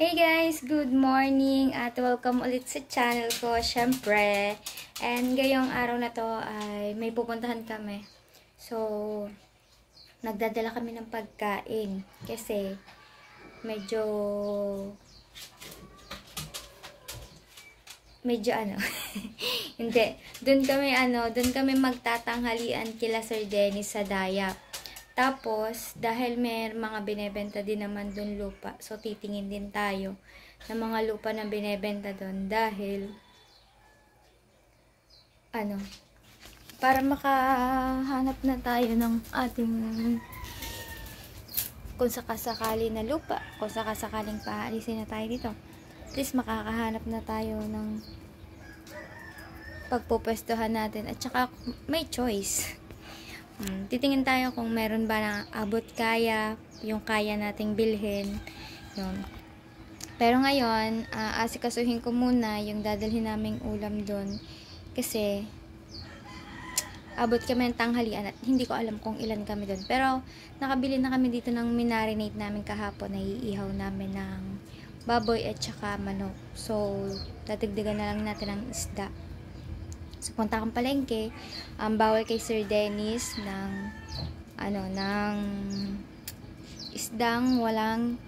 Hey guys! Good morning at welcome ulit sa channel ko, syempre. And ngayong araw na to ay may pupuntahan kami. So, nagdadala kami ng pagkain kasi medyo hindi. Doon kami magtatanghalian kila Sir Dennis sa Dayap. Tapos, dahil may mga binebenta din naman doon lupa, so titingin din tayo ng mga lupa na binebenta doon dahil para makahanap na tayo ng ating kung sakasakali na lupa, kung sakasakaling paalisin na tayo dito. At least makakahanap na tayo ng pagpupwestuhan natin at saka may choice. Titingin tayo kung meron ba na abot kaya, yung kaya nating bilhin. Yun. Pero ngayon, asikasuhin ko muna yung dadalhin naming ulam doon. Kasi, abot kami ng tanghalian at hindi ko alam kung ilan kami doon. Pero, nakabili na kami dito ng minarinate namin kahapon na iihaw namin ng baboy at saka manok. So, tatigdagan na lang natin ng isda. So, punta akong palengke. Bawal kay Sir Dennis ng isdang walang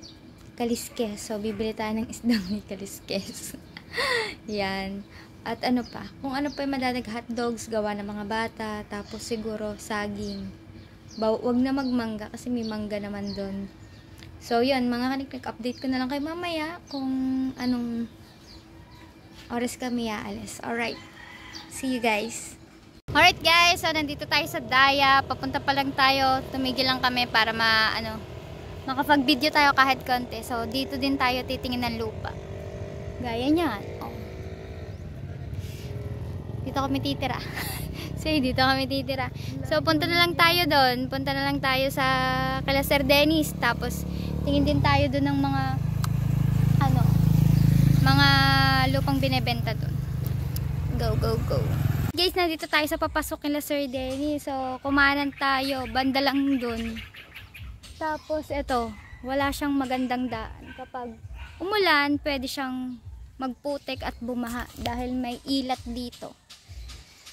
kaliskes. So, bibili tayo ng isdang may kaliskes. Yan. At kung ano pa yung madadag hotdogs, gawa ng mga bata. Tapos, siguro, saging. Wag na magmangga kasi may mangga naman doon. So, yun. Mga kanik, update ko na lang kayo mamaya kung anong oras kami aalis. Alright. See you guys. Alright guys, so nandito tayo sa Daya. Papunta pa lang tayo. Tumigil lang kami para makapag-video tayo kahit konti. So dito din tayo titingin ng lupa. Gaya niyan. Oh. Dito kami titira. Dito kami titira. So punta na lang tayo doon. Punta na lang tayo sa kala Sir Dennis. Tapos tingin din tayo doon ng mga lupang binebenta doon. Go, go, go. Guys, nandito tayo sa papasok nila Sir Dennis. So, kumanan tayo. Banda lang dun. Tapos, eto. Wala siyang magandang daan. Kapag umulan, pwede siyang magputik at bumaha. Dahil may ilat dito.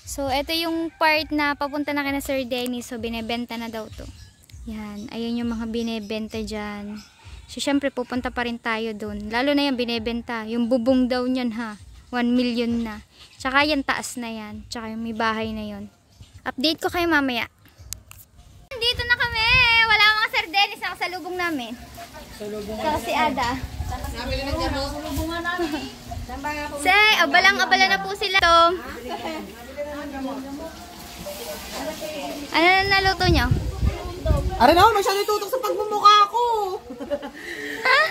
So, eto yung part na papunta na kina Sir Dennis. So, binebenta na daw to. Yan. Ayan yung mga binebenta dyan. So, syempre, pupunta pa rin tayo dun. Lalo na yung binebenta. Yung bubong daw niyan ha. 1 million na. Tsaka yan, taas na yan. Tsaka yung may bahay na yon. Update ko kayo mamaya. Dito na kami. Wala mga Sir Dennis. Nakasalubong namin. Tsaka si Ada. Nabili ng gano'n. Salubungan namin. Say, abalang-abala na po sila. To. Ano na naluto nyo? Aray naman, masyado tutok sa pagmumukha ko.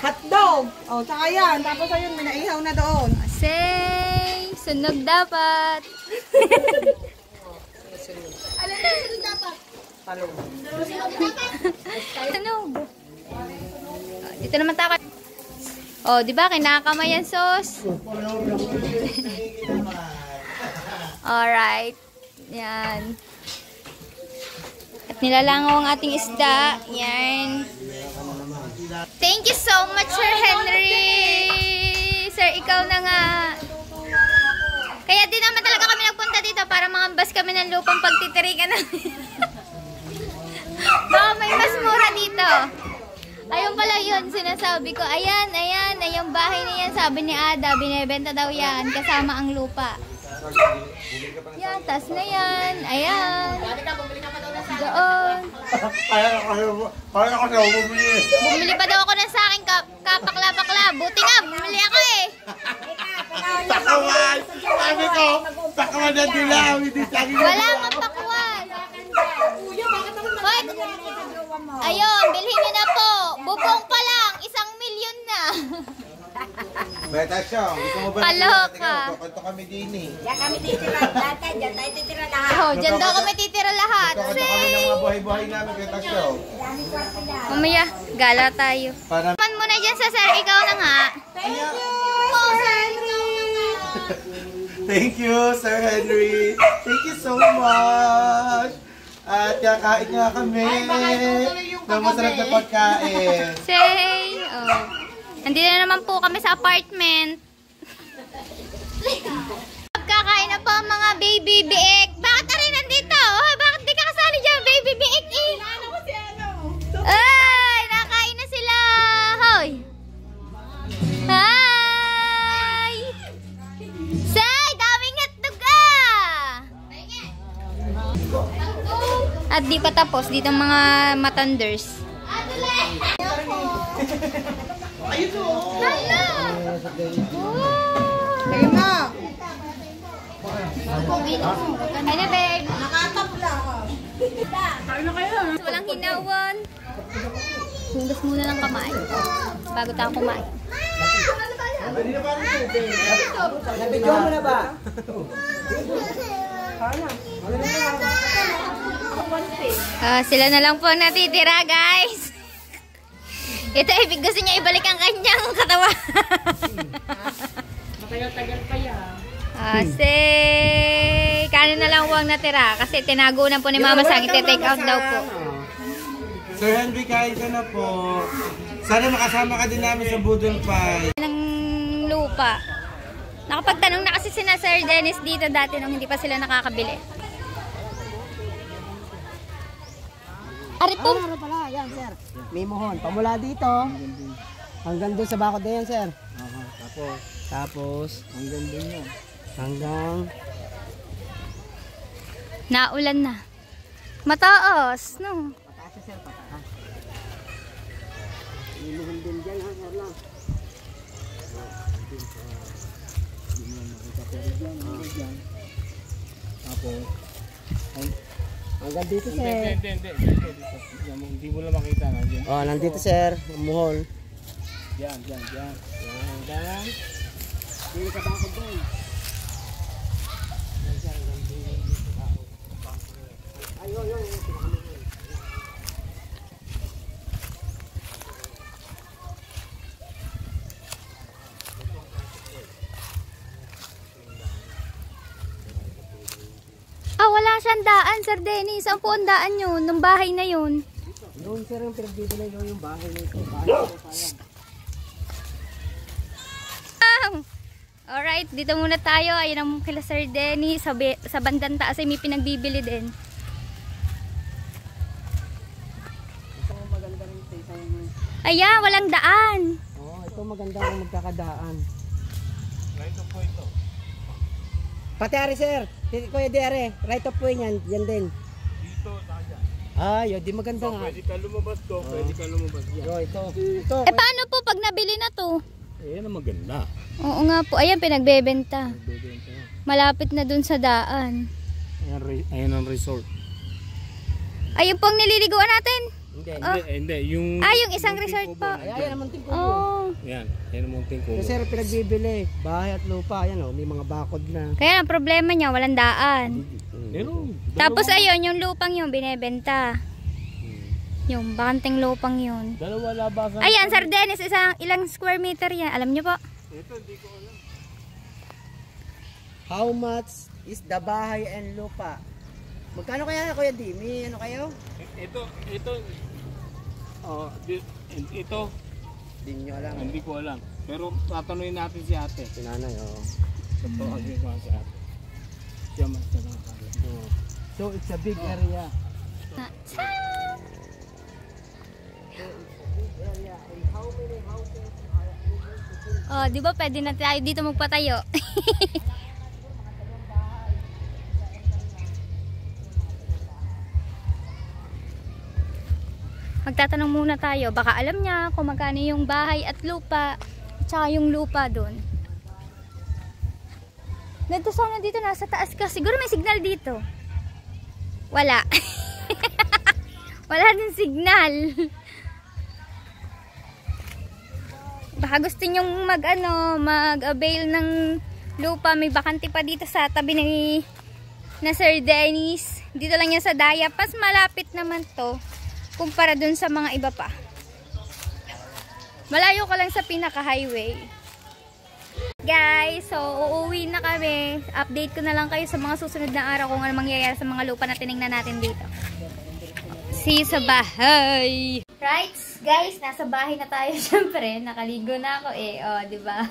Hotdog. O, tsaka yan. Tapos ayun, may naihaw na doon. Say, sunog dapat. Alam na, sunog dapat. Talong. Sunog. Dito naman tayo. Oh, di ba? Kinakamay yan, sos. Alright. Yan. At nilalangaw ang ating isda. Yan. Thank you so much, Sir Henry. Sir, ikaw na nga. Kaya din naman talaga kami nagpunta dito para mangambas kami ng lupang pagtitirikan namin. Baka may mas mura dito. Ayun pala yun, sinasabi ko. Ayan, yung bahay na yan, sabi ni Ada, binebenta daw yan, kasama ang lupa. Yan, tas na yan. Ayan. Doon. Bumili pa daw ako ng sa akin kapakla-bakla. Buti nga, bumili ako eh. Pakawan! Sabi ko, pakawan na dilaw, hindi sa akin. Wala nga pakwan. Hoy! Ayun, bilhin nyo na po. Bubong pa lang, 1 milyon na. Beta siya, gusto mo ba Paloka. Papunto kami din eh. Diyan kami titira lahat. Diyan tayo titira lahat. Oh, dyan daw kami titira lahat. Papunto kami ng mga buhay-buhay namin, Beta siya. Mamaya, gala tayo. Para... Man muna dyan sa Sir, ikaw na nga. Thank you, Sir Henry. Thank you, Sir Henry. Thank you so much. At kakain nga kami ng masarap na pagkain. Say, oh. Nandito na naman po kami sa apartment. Kakain na po ang mga baby biik. Bakit na rin nandito? Oh, bakit di ka kasali dyan, baby biik eh? Ay, nakain na sila. Hoy. Hi. Say, daming hotdog ah. At di pa tapos dito mga matanders. Ayun o. Hala. Ayun na. Ano, babe? Nakatabla ka. Walang hinawan. Hugas muna ng kamay bago tayo kumain. Nabidyo mo na ba? Sila na lang po natitira, guys. Ito, ibig gusto niya ibalik ang kanyang katawan. Matagal-tagal pa yan. Kanin na lang huwag natira kasi tinago na po ni Mama Sang. Ite-take out daw po. Sir Henry, kain ka na po. Sana makasama ka din namin sa Budol Pie. Ng lupa. Nakapagtanong na kasi sina Sir Dennis dito dati nung hindi pa sila nakakabili. Ari po. Ano pala? Yan, sir. May mohon. Pamula dito. Hanggang doon sa bakod na yan, sir. Tapos, hanggang doon yan. Hanggang... Naulan na. Mataas, no? Pataas siya, sir. Pataas. May mohon din dyan, ha, sir lang. Tapos, hanggang dito, sir. Hindi mo lang makita. Oh, nandito, sir. Ang muhol. Diyan. Hanggang... Dito sa bakod doon. Wala siyang daan, Sir Dennis. Saan po ang daan yun? Nung bahay na yun. Doon, sir, yung pinagbibili yung bahay na ito. Alright, dito muna tayo. Ayun ang kila Sir Dennis. Sa bandang taas ay may pinagbibili din. Ito maganda rin sa isang... Ayan, walang daan. Oh, ito maganda kung magkakadaan. Ito po ito. Pati ari, sir. Kuya di ari. Right of way yan. Yan din. Dito, tayo. Yun. Di maganda nga. Pwede ka lumabas to. Pwede ka lumabas yan. Yo, ito. Ito. Paano po pag nabili na to? Ayan ang maganda. Oo nga po. Ayan, pinagbebenta. Malapit na dun sa daan. Ayan ang resort. Ayun po ang nililiguan natin. Hindi. Hindi. Yung Isang resort po. Ayan naman din po. Oh. Yan ang munting kubo. Kasi sir, pinagbibili. Bahay at lupa. Ayan o. May mga bakod na. Kaya ang problema niya, walang daan. Pero, Tapos ayun, yung lupang yun, binebenta. Yung bakanting lupang yun. dalawa labasan. Ayan, Sir Dennis, ilang square meter yan? Alam niyo po? Ito, hindi ko alam. How much is the bahay and lupa? Magkano kaya Kuya D? May ano kayo? Ito. Ito, Hindi nyo alam. hindi ko alam. Pero tatanungin natin si ate. Sinanay, oo. Totoo ang ginawa si ate. Siya mas nakakala. So, it's a big area. Oh, di ba pwede na tayo dito magpatayo? Magtatanong muna tayo. Baka alam niya kung magkano yung bahay at lupa. Tsaka yung lupa doon. Dito sana dito, nasa taas ka. Siguro may signal dito. Wala. Wala din signal. Baka gusto nyong mag-avail ng lupa. May bakante pa dito sa tabi na Sir Dennis. Dito lang yan sa Daya. Pas malapit naman to. Kumpara dun sa mga iba pa. Malayo ka lang sa pinaka-highway. Guys, so uuwi na kami. Update ko na lang kayo sa mga susunod na araw kung ano mangyayari sa mga lupa na tinignan natin dito. See you sa bahay! Right, guys, nasa bahay na tayo syempre. Nakaligo na ako eh. O, di ba?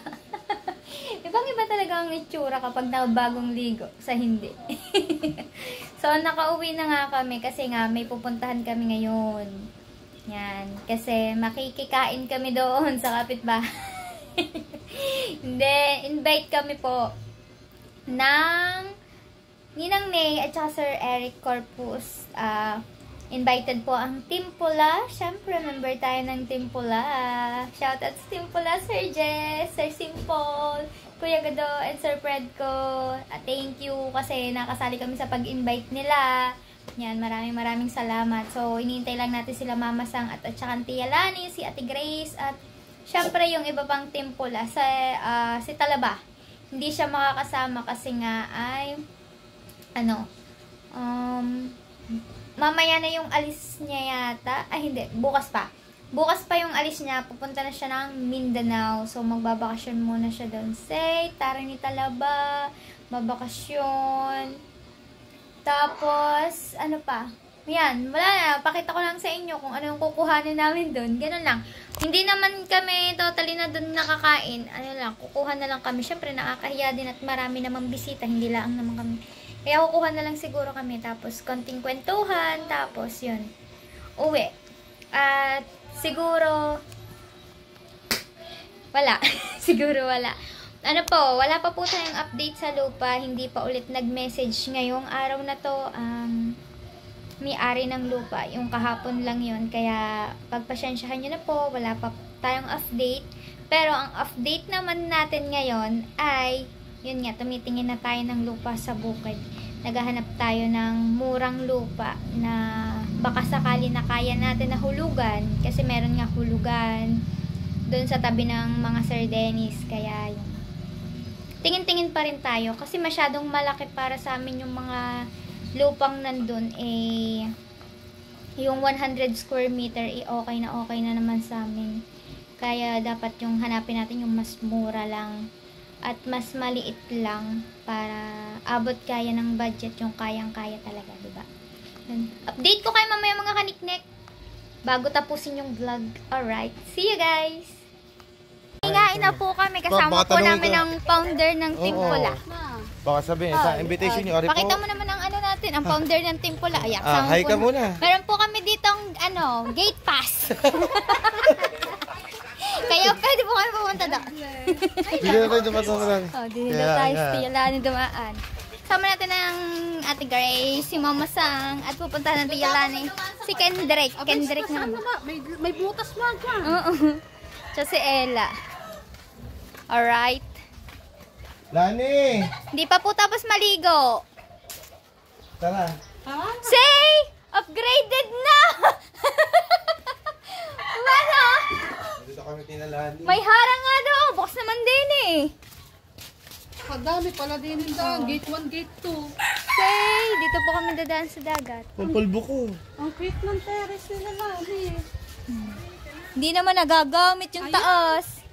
Ibang-iba talaga ang itsura kapag bagong ligo sa hindi. So, nakauwi na nga kami kasi nga may pupuntahan kami ngayon. Yan. Kasi makikikain kami doon sa kapitbahay. Hindi, invite kami po ng Ninang May at saka Sir Eric Corpus. Invited po ang Team Pula. Siyempre, member tayo ng Team Pula. Shoutout sa Team Pula, Sir Jess, Sir Simple, Kuya Gado, and Sir Fredco. Thank you kasi nakasali kami sa pag-invite nila. Yan, maraming salamat. So, inintay lang natin sila Mama Sang at saka Tia Lani, si Ate Grace, at siyempre yung iba pang Team Pula. Si Talaba. Hindi siya makakasama kasi nga ay mamaya na yung alis niya yata. Ay, hindi. Bukas pa. Bukas pa yung alis niya. Pupunta na siya ng Mindanao. So, magbabakasyon muna siya doon. Say, Tara ni Talaba. Babakasyon. Tapos, ano pa? Yan. Wala na. Pakita ko lang sa inyo kung ano yung kukuhanin namin doon. Ganun lang. Hindi naman kami totally na doon nakakain. Ano lang. Kukuha na lang kami. Siyempre, nakakahiya din at marami namang bisita. Hindi lang naman kami. Kaya kukuha na lang siguro kami. Tapos, konting kwentuhan. Tapos, yun. Uwi. At, siguro, wala. Siguro wala. Ano po, wala pa po tayong update sa lupa. Hindi pa ulit nag-message ngayong araw na to. May-ari ng lupa. Yung kahapon lang yun. Kaya, pagpasensyahan nyo na po. Wala pa tayong update. Pero, ang update naman natin ngayon ay yun nga, tumitingin na tayo ng lupa sa bukid. Naghahanap tayo ng murang lupa na baka sakali na kaya natin na hulugan. Kasi meron nga hulugan doon sa tabi ng mga Sir Dennis. Kaya yun. Tingin-tingin pa rin tayo. Kasi masyadong malaki para sa amin yung mga lupang nandun. Yung 100 square meter, okay na naman sa amin. Kaya dapat yung hanapin natin yung mas mura lang. At mas maliit lang para abot kaya ng budget yung kayang-kaya talaga, diba? Update ko kayo mamaya mga kaniknek bago tapusin yung vlog. Alright, see you guys! Hingain na po kami, kasama po namin ang founder ng Team Pula. Baka sabihin, sa invitation nyo. Pakita mo naman ang ano natin, ang founder ng Team Pula. Ayan, hi ka muna. Meron po kami ditong gate pass. Kaya pwede po kami pumunta doon. Hindi na tayo dumataan. Dito tayo sa Tiyalani dumaan. Sama natin ang Ate Grace, si Mama Sang, at pupunta ng Tiyalani. Si Kendrick. Kendrick na naman. May butas mo dyan. Oo. Siya si Ella. Alright. Lani! Hindi pa po tapos maligo. Tara. Say! Upgraded na! Ano? Dito kami tinalani. May harang nga daw. Bukas naman din eh. Kadami pala din yung daan. Gate 1, gate 2. Say! Dito po kami dadaan sa dagat. Pulbo ko. Ang cute ng terrace nila lagi. Hindi naman nagagamit yung taas.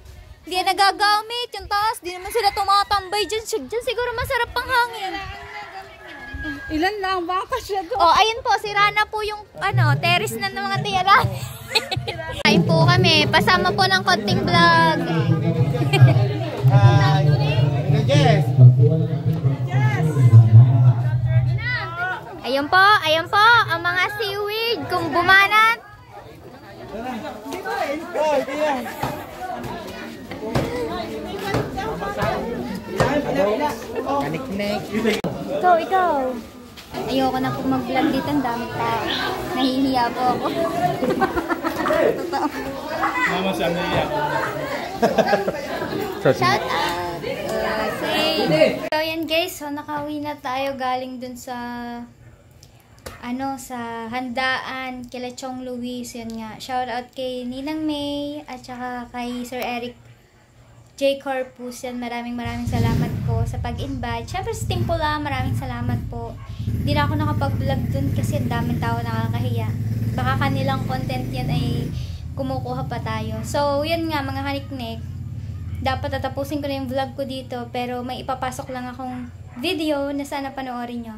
Hindi nagagamit yung taas. Hindi naman sila tumatambay dyan. Diyan siguro masarap pang hangin. Ilan lang? Baka siya doon. Oh, ayun po. Sira na po yung terrace na ng mga tiyalan. Kain po kami. Pasama po ng konting vlog. Hi! Jess! Ayun po. Ang mga seaweed. Kung bumanat. Oh, Tia! Kaniknek. Ikaw. Ayoko na po mag-vlog dito. Ang dami tao. Nahihiya po ako. Totoo. Mama, siya naiyak. Shout out! So yan guys, so nakauwi na tayo galing dun sa sa handaan kila Chong Luis. Yan nga, shout out kay Ninang May at saka kay Sir Eric J. Corpus. Yan, maraming salamat po sa pag-invite. Syempre sa Team Pula, maraming salamat po. Hindi na ako nakapag-vlog dun kasi ang daming tao, nakakahiya. Baka kanilang content yan ay kumukuha pa tayo. So yun nga mga kaniknek, dapat tatapusin ko na yung vlog ko dito, pero may ipapasok lang akong video na sana panoorin nyo.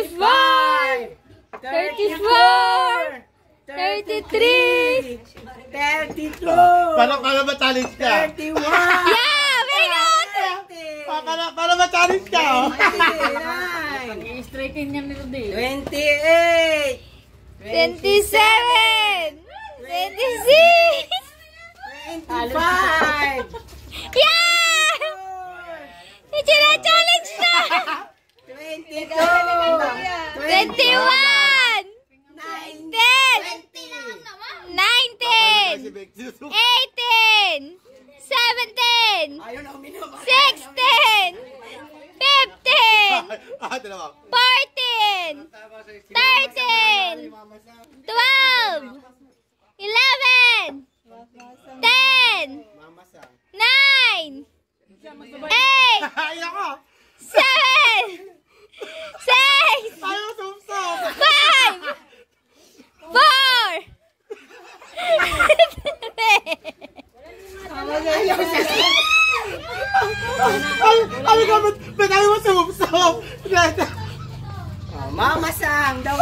35, 34, 33. 32. Paano ba challenge ka? 31. Yeah! Very good! Paano ba challenge ka? 29. I-straighten niya nito din. 28. 27, 26. 25. Yeah! Challenge na! 22. 21, 19, 18, 17, 16, 15, 14, 13, 12, 11, 10, 9, 8, Ay, ako! 7, 6, Ayaw sumsam! 5, 4, Ay, ka ba't ayaw mo sumsam? Mama Sang, the